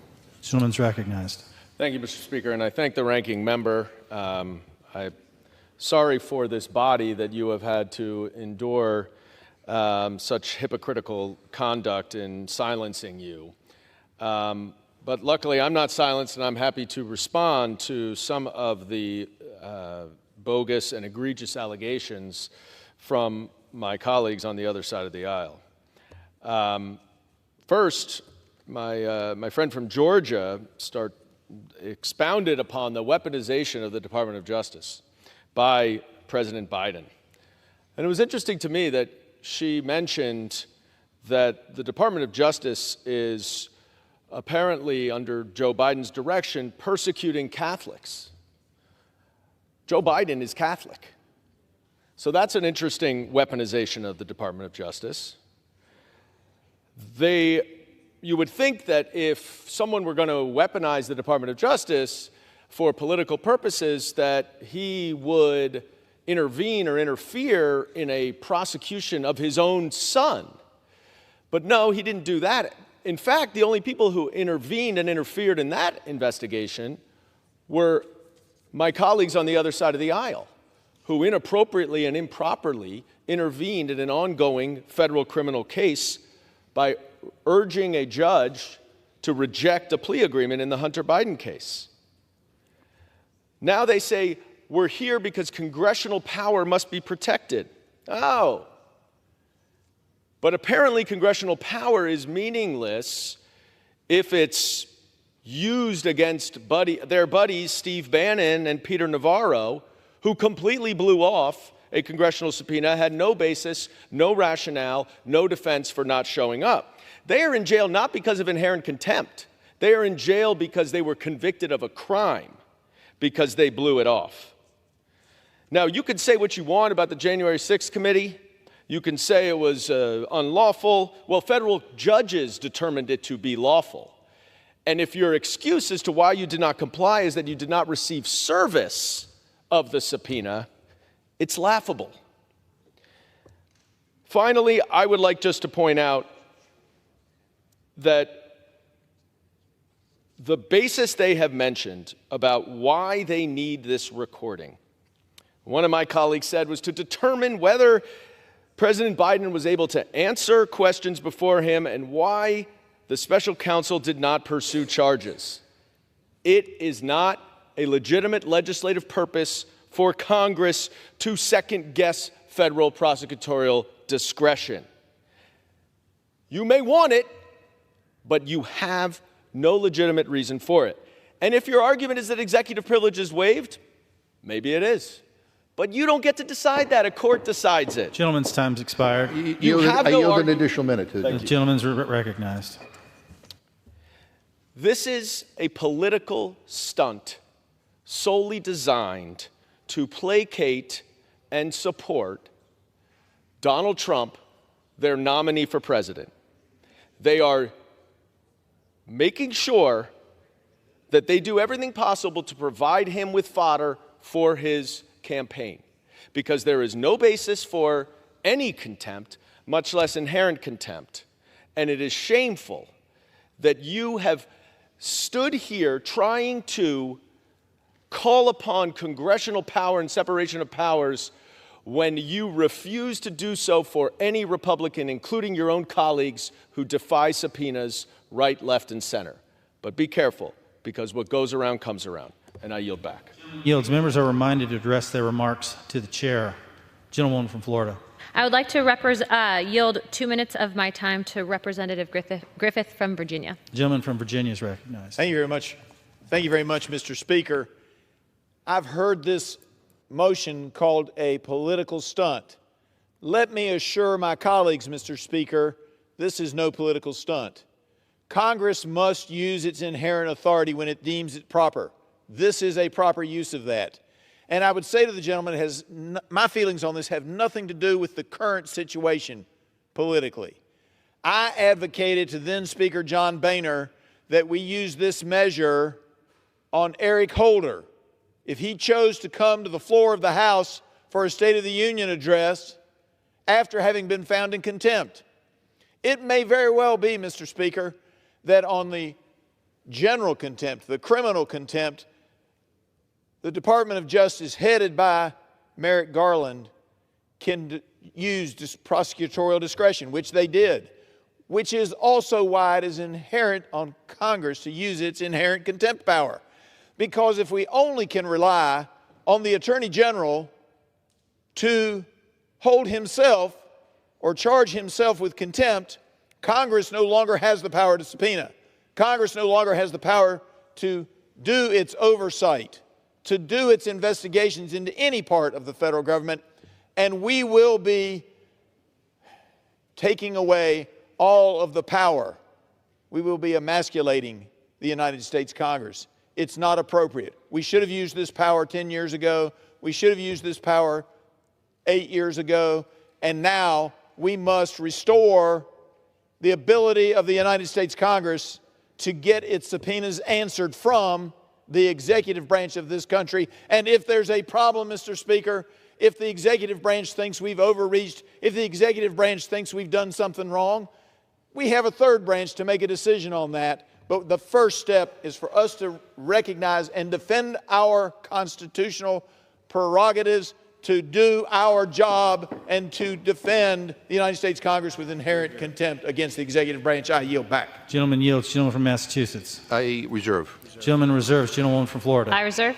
Gentleman's recognized. Thank you, Mr. Speaker, and I thank the ranking member. I'm sorry for this body that you have had to endure such hypocritical conduct in silencing you. But luckily, I'm not silenced, and I'm happy to respond to some of the bogus and egregious allegations from my colleagues on the other side of the aisle. First, my friend from Georgia expounded upon the weaponization of the Department of Justice by President Biden. And it was interesting to me that she mentioned that the Department of Justice is apparently, under Joe Biden's direction, persecuting Catholics. Joe Biden is Catholic. So that's an interesting weaponization of the Department of Justice. You would think that if someone were going to weaponize the Department of Justice for political purposes, that he would intervene or interfere in a prosecution of his own son. But no, he didn't do that. In fact, the only people who intervened and interfered in that investigation were my colleagues on the other side of the aisle, who inappropriately and improperly intervened in an ongoing federal criminal case by urging a judge to reject a plea agreement in the Hunter Biden case. Now they say, we're here because congressional power must be protected. Oh. But apparently congressional power is meaningless if it's used against their buddies, Steve Bannon and Peter Navarro, who completely blew off a congressional subpoena, had no basis, no rationale, no defense for not showing up. They are in jail not because of inherent contempt. They are in jail because they were convicted of a crime, because they blew it off. Now, you can say what you want about the January 6th committee. You can say it was unlawful. Well, federal judges determined it to be lawful. And if your excuse as to why you did not comply is that you did not receive service of the subpoena, it's laughable. Finally, I would like just to point out that the basis they have mentioned about why they need this recording, one of my colleagues said, was to determine whether President Biden was able to answer questions before him and why the special counsel did not pursue charges. It is not a legitimate legislative purpose for Congress to second-guess federal prosecutorial discretion. You may want it, but you have no legitimate reason for it. And if your argument is that executive privilege is waived, maybe it is. But you don't get to decide that. A court decides it. Gentleman's time's expired. I yield an additional minute. The gentleman's recognized. This is a political stunt solely designed to placate and support Donald Trump, their nominee for president. They are making sure that they do everything possible to provide him with fodder for his campaign, because there is no basis for any contempt, much less inherent contempt. And it is shameful that you have stood here trying to call upon congressional power and separation of powers when you refuse to do so for any Republican, including your own colleagues who defy subpoenas right, left, and center. But be careful, because what goes around comes around. And I yield back. Yields. Members are reminded to address their remarks to the chair. Gentlewoman from Florida. I would like to yield 2 minutes of my time to Representative Griffith from Virginia. The gentleman from Virginia is recognized. Thank you very much. Thank you very much, Mr. Speaker. I've heard this motion called a political stunt. Let me assure my colleagues, Mr. Speaker, this is no political stunt. Congress must use its inherent authority when it deems it proper. This is a proper use of that. And I would say to the gentleman, my feelings on this have nothing to do with the current situation politically. I advocated to then Speaker John Boehner that we use this measure on Eric Holder. If he chose to come to the floor of the House for a State of the Union address after having been found in contempt. It may very well be, Mr. Speaker, that on the general contempt, the criminal contempt, the Department of Justice, headed by Merrick Garland, can use prosecutorial discretion, which they did, which is also why it is inherent on Congress to use its inherent contempt power. Because if we only can rely on the Attorney General to hold himself or charge himself with contempt, Congress no longer has the power to subpoena. Congress no longer has the power to do its oversight, to do its investigations into any part of the federal government, and we will be taking away all of the power. We will be emasculating the United States Congress. It's not appropriate. We should have used this power 10 years ago. We should have used this power 8 years ago. And now we must restore the ability of the United States Congress to get its subpoenas answered from the executive branch of this country. And if there's a problem, Mr. Speaker, if the executive branch thinks we've overreached, if the executive branch thinks we've done something wrong, we have a third branch to make a decision on that. But the first step is for us to recognize and defend our constitutional prerogatives, to do our job, and to defend the United States Congress with inherent contempt against the executive branch. I yield back. Gentleman yields. Gentleman from Massachusetts. I reserve. Gentleman reserves. Gentlewoman from Florida. I reserve.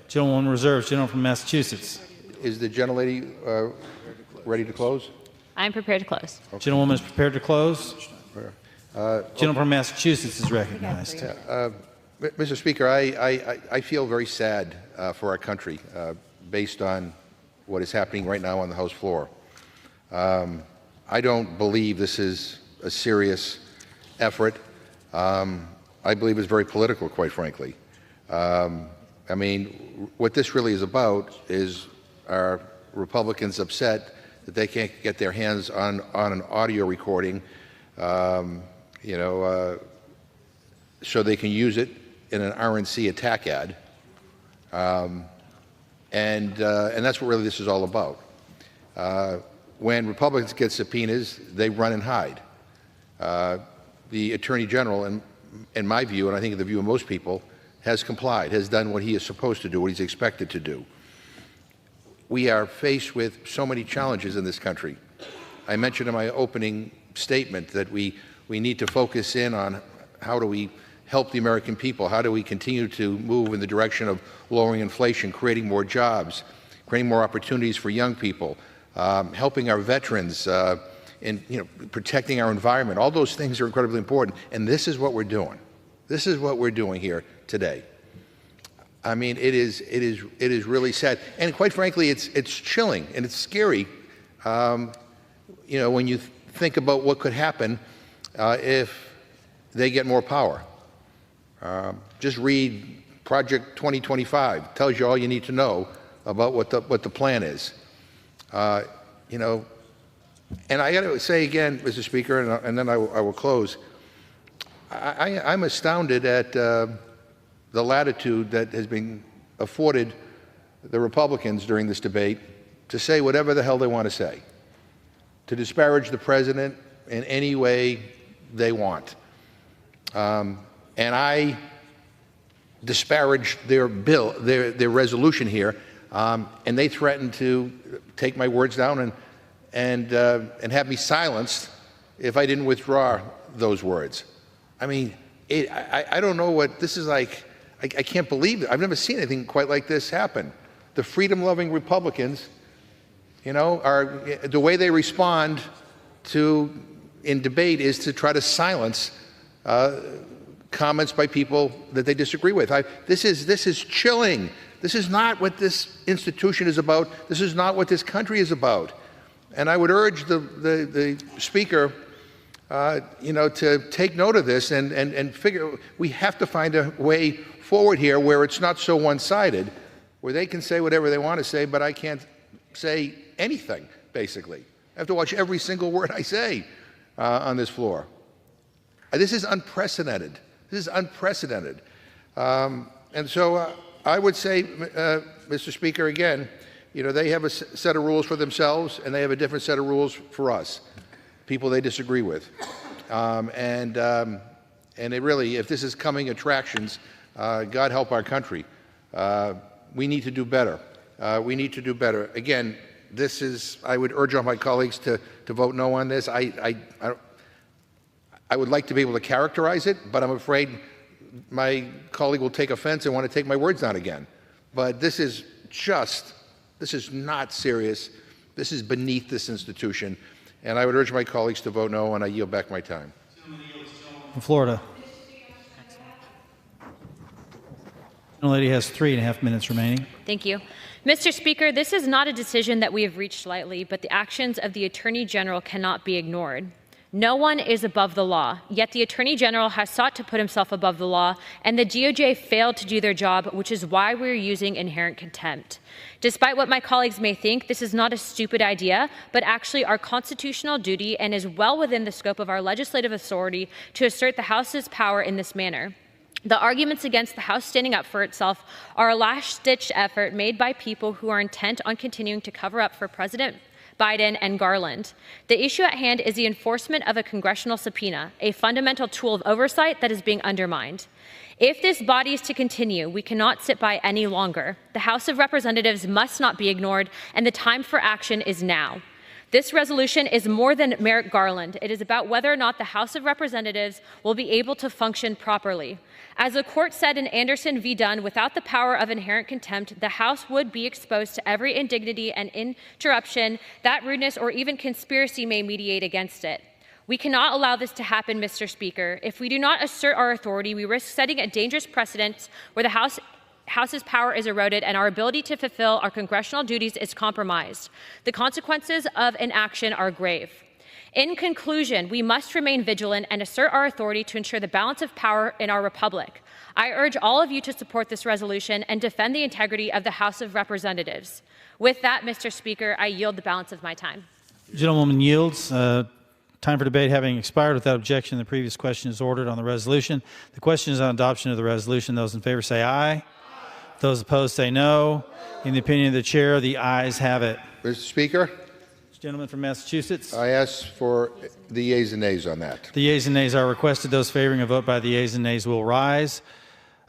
Gentlewoman reserves. Gentleman from Massachusetts. Is the gentlelady ready to close? I am prepared to close. Okay. Gentlewoman is prepared to close. Gentleman from Massachusetts is recognized. Mr. Speaker, I feel very sad for our country based on what is happening right now on the House floor. I don't believe this is a serious effort. I believe it's very political, quite frankly. I mean, what this really is about is, are Republicans upset that they can't get their hands on an audio recording, so they can use it in an RNC attack ad, and that's what really this is all about. When Republicans get subpoenas, they run and hide. The Attorney General, in my view, and I think in the view of most people, has complied, has done what he is supposed to do, what he's expected to do. We are faced with so many challenges in this country. I mentioned in my opening statement that we need to focus in on how do we help the American people, how do we continue to move in the direction of lowering inflation, creating more jobs, creating more opportunities for young people, helping our veterans in protecting our environment. All those things are incredibly important, and this is what we're doing. This is what we're doing here today. I mean, it is really sad, and quite frankly, it's chilling and it's scary. When you think about what could happen if they get more power. Just read Project 2025. Tells you all you need to know about what the plan is. And I got to say again, Mr. Speaker, and then I will close. I'm astounded at the latitude that has been afforded the Republicans during this debate to say whatever the hell they want to say, to disparage the president in any way they want. And I disparaged their bill, their resolution here, and they threatened to take my words down and have me silenced if I didn't withdraw those words. I mean, I don't know what this is like. I can't believe it. I've never seen anything quite like this happen. The freedom-loving Republicans, are the way they respond in debate is to try to silence comments by people that they disagree with. This is chilling. This is not what this institution is about. This is not what this country is about. And I would urge the Speaker, to take note of this and figure we have to find a way forward here where it's not so one-sided, where they can say whatever they want to say, but I can't say anything, basically. I have to watch every single word I say on this floor. This is unprecedented. This is unprecedented. And so I would say, Mr. Speaker, again, they have a set of rules for themselves, and they have a different set of rules for us, people they disagree with. And it really, if this is coming attractions, God help our country. We need to do better. We need to do better. Again, I would urge all my colleagues to vote no on this. I would like to be able to characterize it, but I'm afraid my colleague will take offense and want to take my words down again. But this is not serious. This is beneath this institution. And I would urge my colleagues to vote no, and I yield back my time. From Florida. The lady has 3.5 minutes remaining. Thank you. Mr. Speaker, this is not a decision that we have reached lightly, but the actions of the Attorney General cannot be ignored. No one is above the law, yet the Attorney General has sought to put himself above the law, and the DOJ failed to do their job, which is why we're using inherent contempt. Despite what my colleagues may think, this is not a stupid idea, but actually our constitutional duty and is well within the scope of our legislative authority to assert the House's power in this manner. The arguments against the House standing up for itself are a last-ditch effort made by people who are intent on continuing to cover up for President Biden and Garland. The issue at hand is the enforcement of a congressional subpoena, a fundamental tool of oversight that is being undermined. If this body is to continue, we cannot sit by any longer. The House of Representatives must not be ignored, and the time for action is now. This resolution is more than Merrick Garland. It is about whether or not the House of Representatives will be able to function properly. As the court said in Anderson v. Dunn, without the power of inherent contempt, the House would be exposed to every indignity and interruption that rudeness or even conspiracy may mediate against it. We cannot allow this to happen, Mr. Speaker. If we do not assert our authority, we risk setting a dangerous precedent where the House's power is eroded and our ability to fulfill our congressional duties is compromised. The consequences of inaction are grave. In conclusion, we must remain vigilant and assert our authority to ensure the balance of power in our republic. I urge all of you to support this resolution and defend the integrity of the House of Representatives. With that, Mr. Speaker, I yield the balance of my time. The gentlewoman yields. Time for debate having expired. Without objection, the previous question is ordered on the resolution. The question is on adoption of the resolution. Those in favor say aye. Those opposed say no. In the opinion of the chair, the ayes have it. Mr. Speaker? Gentleman from Massachusetts. I ask for the yeas and nays on that. The yeas and nays are requested. Those favoring a vote by the yeas and nays will rise.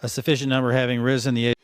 A sufficient number having risen, the yeas